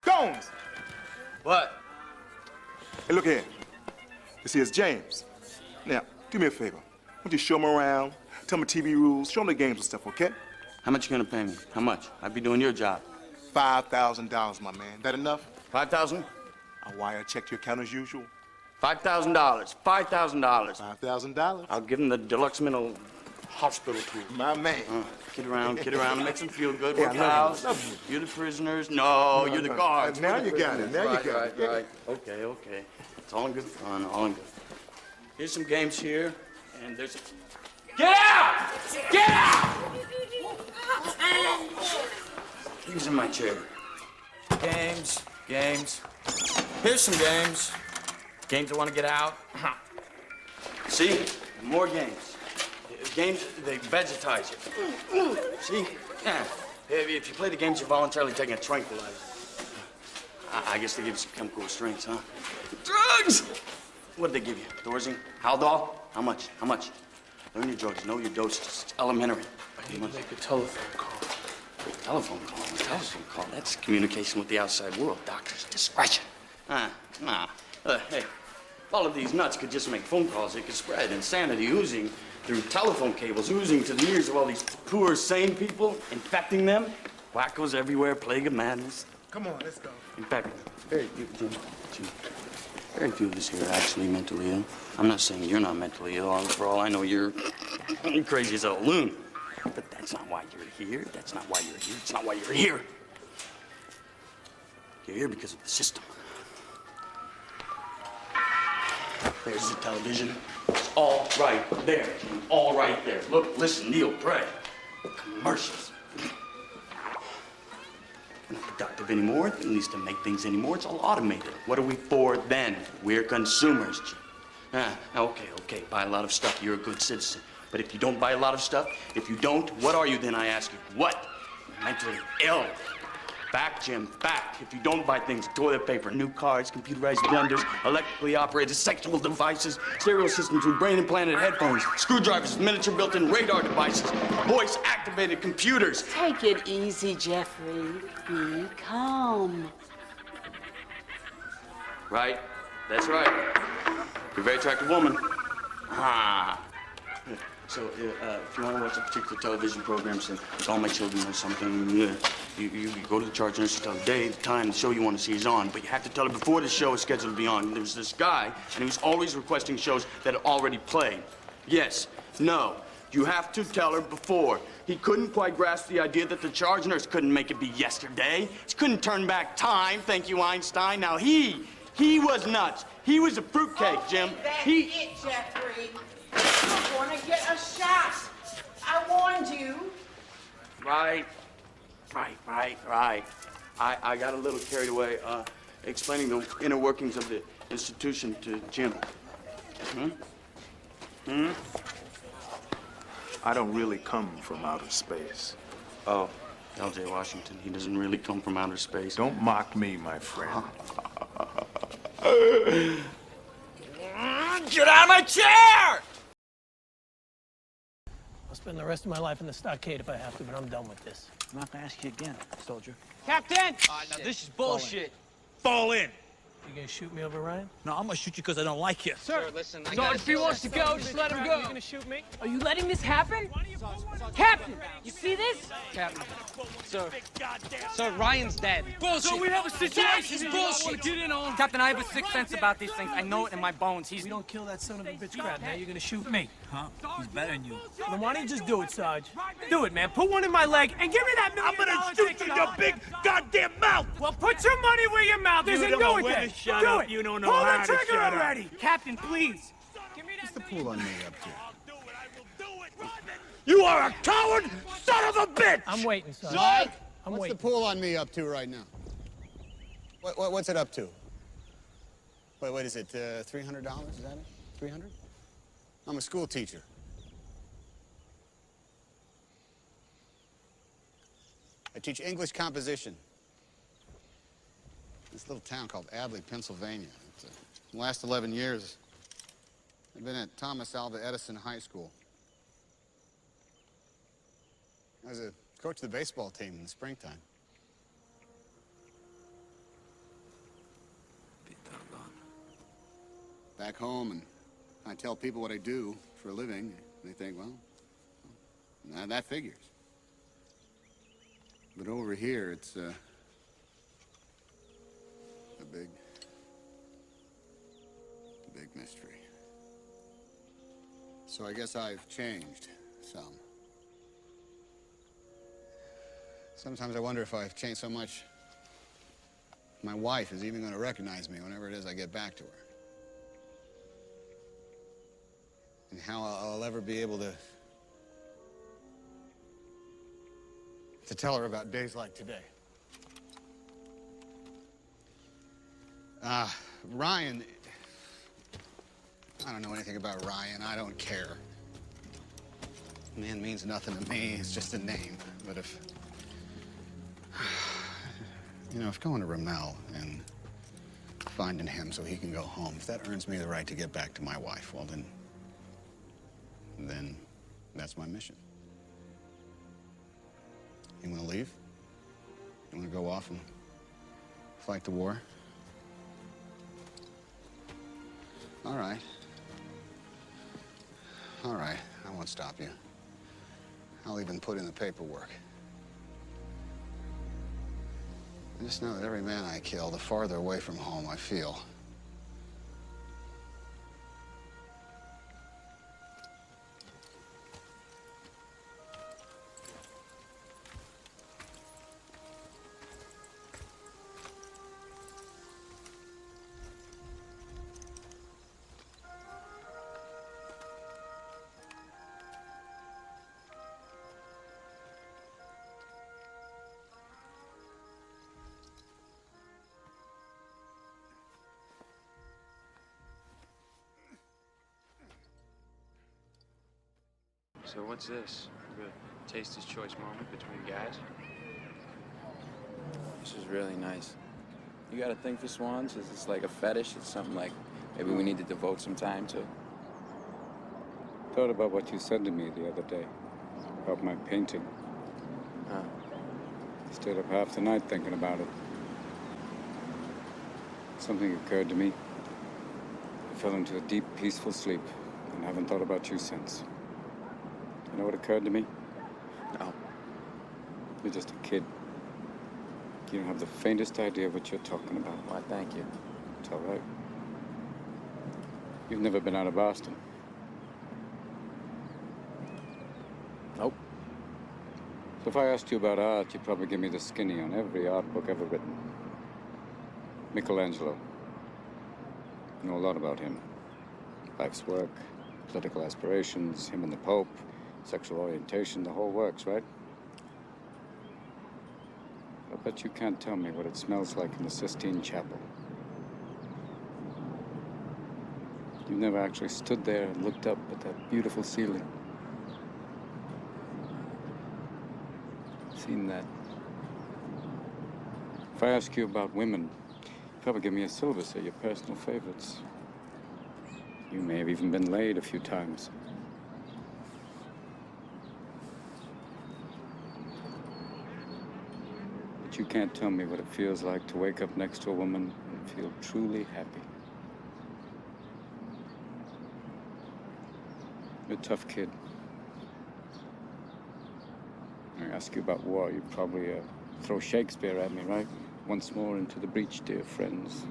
Gomes! What? Hey, look here. This here's James. Now, do me a favor. Why don't you show him around, tell him the TV rules, show him the games and stuff, okay? How much you gonna pay me? How much? I'd be doing your job. $5,000, my man. That enough? 5,000? I'll wire a check to your account as usual. $5,000. $5,000. $5,000. I'll give him the deluxe mental hospital tour. My man. Kid around, makes them feel good. Yeah, We're pals. You're the prisoners. No, you're the guards. Now you got it. Now you got it. Right. Okay. It's all in good fun, all in good. Here's some games here, and there's a... Get out! Get out! He's in my chair. Games. Here's some games. Games I want to get out. See? More games. Games, they vegetize you. See? Yeah. If you play the games, you're voluntarily taking a tranquilizer. I guess they give you some chemical restraints, huh? Drugs! What did they give you? Thorazine? Haldol? How much? Learn your drugs. Know your doses. It's elementary. I need to make a telephone call. Telephone call. That's communication with the outside world. Doctor's discretion. Nah. Hey, if all of these nuts could just make phone calls, it could spread. Insanity oozing through telephone cables, oozing to the ears of all these poor, sane people, infecting them. Wackos everywhere, plague of madness. Come on, let's go. In fact, very few of us here are actually mentally ill. I'm not saying you're not mentally ill. For all I know, you're crazy as a loon. But that's not why you're here. That's not why you're here. It's not why you're here. You're here because of the system. There's the television. It's all right there. All right there. Look, listen, kneel, pray. Commercials. We're not productive anymore, at least to make things anymore. It's all automated. What are we for then? We're consumers, Jim. Okay. Buy a lot of stuff. You're a good citizen. But if you don't buy a lot of stuff, what are you then, I ask you? What? You're mentally ill. Back, Jim, back. If you don't buy things, toilet paper, new cars, computerized blenders, electrically operated sexual devices, stereo systems with brain-implanted headphones, screwdrivers, miniature built-in radar devices, voice-activated computers. Take it easy, Jeffrey. Be calm. Right. That's right. You're a very attractive woman. So, if you want to watch a particular television program, say, like All My Children or something, you go to the charge nurse, you tell the day, the time, the show you want to see is on. But you have to tell her before the show is scheduled to be on. There was this guy, and he was always requesting shows that had already played. Yes, no. You have to tell her before. He couldn't quite grasp the idea that the charge nurse couldn't make it be yesterday. He couldn't turn back time, thank you, Einstein. Now, he was nuts. He was a fruitcake, Jim. That's it, Jeffrey. You're gonna get a shot. I warned you. Right. I got a little carried away explaining the inner workings of the institution to Jim. I don't really come from outer space. Oh, L.J. Washington, he doesn't really come from outer space. Don't mock me, my friend. Get out of my chair! I'll spend the rest of my life in the stockade if I have to, but I'm done with this. I'm not gonna ask you again, soldier. Captain! Now this is bullshit. Fall in. You gonna shoot me over Ryan? No, I'm gonna shoot you because I don't like you. Sir, listen, so if he wants to go, just let him go. You gonna shoot me? Are you letting this happen? Captain, you see this? Captain. Sir, Ryan's dead. Bullshit. So we have a situation. This is bullshit. Get in on. Captain, I have a sixth sense about these things. I know it in my bones. We don't kill that son of a bitch crap. Now you're gonna shoot me. Huh? He's better than you. Then why don't you just do it, Sarge? Do it, man. Put one in my leg and give me that $1 million. I'm gonna shoot you in your big goddamn mouth! Well, put your money where your mouth is and do it then. Do it. You don't know Pull how the to trigger shut up. already. Captain, please. What's the pool on me up to? You are a coward, son of a bitch! I'm waiting, Sarge. Mike, I'm what's waiting. the pool on me up to right now? What's it up to? What is it, $300? Is that it? 300? I'm a school teacher. I teach English composition. This little town called Adley, Pennsylvania. The last 11 years, I've been at Thomas Alva Edison High School. I was a coach of the baseball team in the springtime. Back home, and I tell people what I do for a living, they think, well, nah, that figures. But over here, it's a big mystery. So I guess I've changed some. Sometimes I wonder if I've changed so much, my wife is even going to recognize me whenever it is I get back to her. And how I'll ever be able to tell her about days like today. Ryan, I don't know anything about Ryan. I don't care. Man means nothing to me. It's just a name. But if, you know, if going to Ramel and finding him so he can go home, if that earns me the right to get back to my wife, well, then that's my mission. You want to leave? You want to go off and fight the war? All right. All right, I won't stop you. I'll even put in the paperwork. I just know that every man I kill, the farther away from home I feel. So what's this? We're gonna taste his choice moment between guys? This is really nice. You got a thing for swans? Is this like a fetish? It's something like maybe we need to devote some time to? Thought about what you said to me the other day about my painting. Stayed up half the night thinking about it. Something occurred to me. I fell into a deep, peaceful sleep and haven't thought about you since. You know what occurred to me? No. You're just a kid. You don't have the faintest idea what you're talking about. Why, thank you. It's all right. You've never been out of Boston. Nope. So if I asked you about art, you'd probably give me the skinny on every art book ever written. Michelangelo. You know a lot about him. Life's work, political aspirations, him and the Pope, sexual orientation, the whole works, right? I bet you can't tell me what it smells like in the Sistine Chapel. You've never actually stood there and looked up at that beautiful ceiling. Seen that. If I ask you about women, you'd probably give me a syllabus of your personal favorites. You may have even been laid a few times. But you can't tell me what it feels like to wake up next to a woman and feel truly happy. You're a tough kid. I ask you about war, you'd probably throw Shakespeare at me, right? Once more into the breach, dear friends.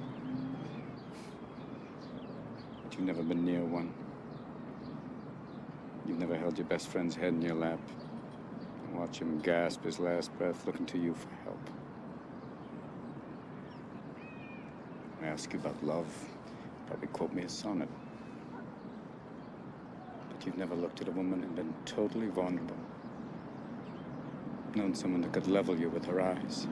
But you've never been near one. You've never held your best friend's head in your lap and watch him gasp his last breath looking to you for help. I ask you about love, you'd probably quote me a sonnet. But you've never looked at a woman and been totally vulnerable. Known someone that could level you with her eyes.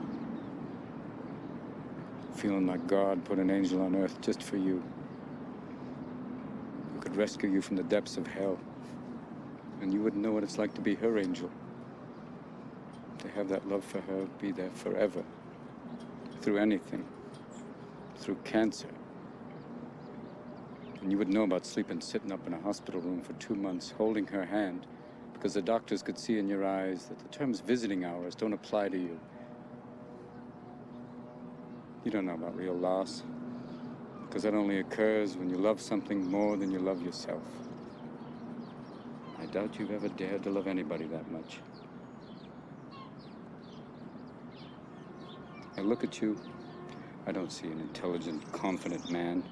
Feeling like God put an angel on earth just for you. Who could rescue you from the depths of hell. And you wouldn't know what it's like to be her angel. To have that love for her be there forever. Through anything. Through cancer. And you would know about sleeping sitting up in a hospital room for 2 months, holding her hand, because the doctors could see in your eyes that the terms visiting hours don't apply to you. You don't know about real loss, Because that only occurs when you love something more than you love yourself. I doubt you've ever dared to love anybody that much. I look at you, I don't see an intelligent, confident man.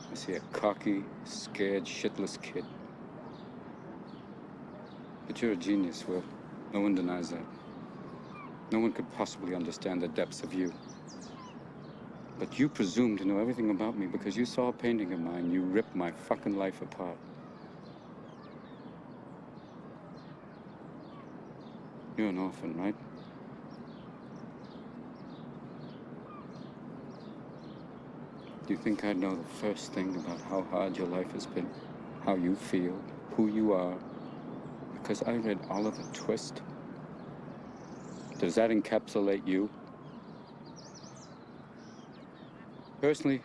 I see a cocky, scared, shitless kid. But you're a genius, Will. No one denies that. No one could possibly understand the depths of you. But you presume to know everything about me because you saw a painting of mine. You ripped my fucking life apart. You're an orphan, right? Do you think I'd know the first thing about how hard your life has been? How you feel? Who you are? Because I read Oliver Twist. Does that encapsulate you? Personally,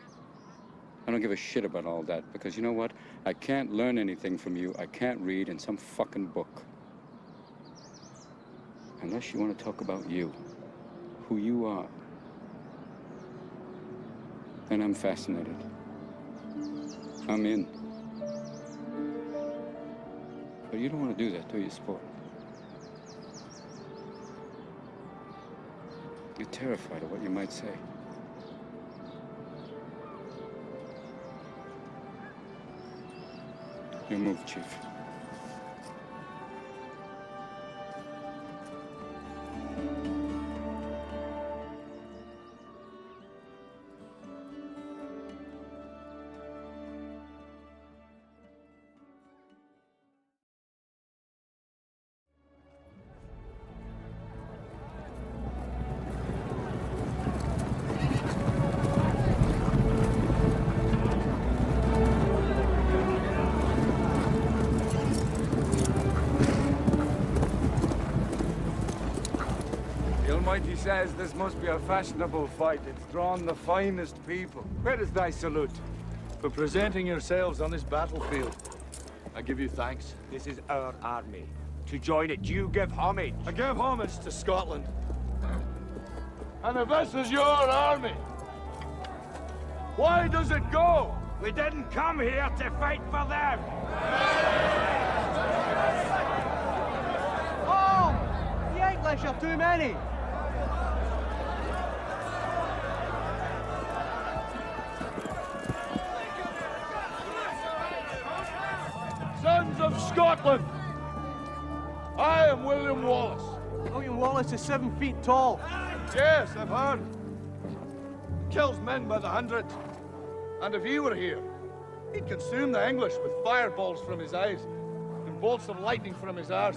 I don't give a shit about all that, because you know what? I can't learn anything from you. I can't read in some fucking book. Unless you want to talk about you, who you are. Then I'm fascinated. I'm in. But you don't want to do that, do you, sport? You're terrified of what you might say. Your move, Chief. He says this must be a fashionable fight. It's drawn the finest people. Where is thy salute? For presenting yourselves on this battlefield, I give you thanks. This is our army. To join it, you give homage. I give homage to Scotland. And if this is your army, why does it go? We didn't come here to fight for them. Oh! The English are too many. Sons of Scotland, I am William Wallace. William Wallace is 7 feet tall. Yes, I've heard. He kills men by the hundreds. And if he were here, he'd consume the English with fireballs from his eyes and bolts of lightning from his arse.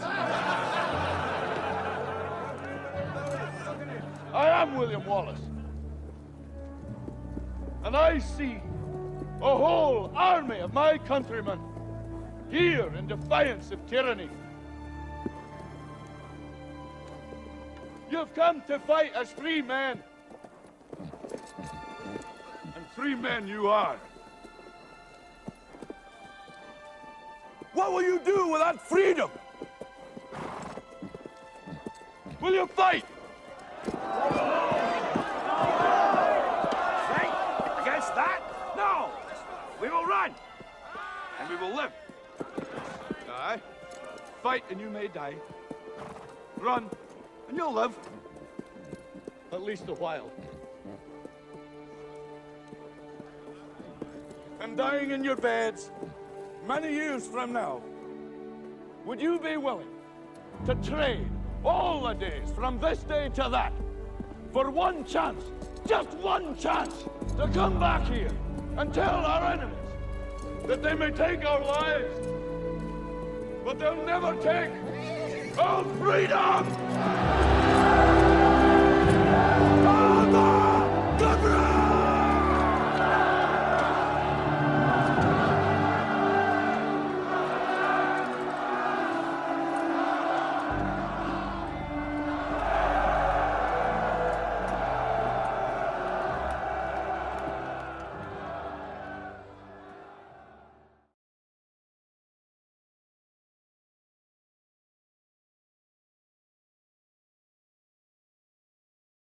I am William Wallace. And I see a whole army of my countrymen here in defiance of tyranny. You've come to fight as free men. And free men you are. What will you do with that freedom? Will you fight? Fight against that? No! We will run! And we will live. Aye. Fight and you may die. Run and you'll live. At least a while. And dying in your beds many years from now, would you be willing to trade all the days from this day to that for one chance, just one chance, to come back here and tell our enemies that they may take our lives, but they'll never take our freedom!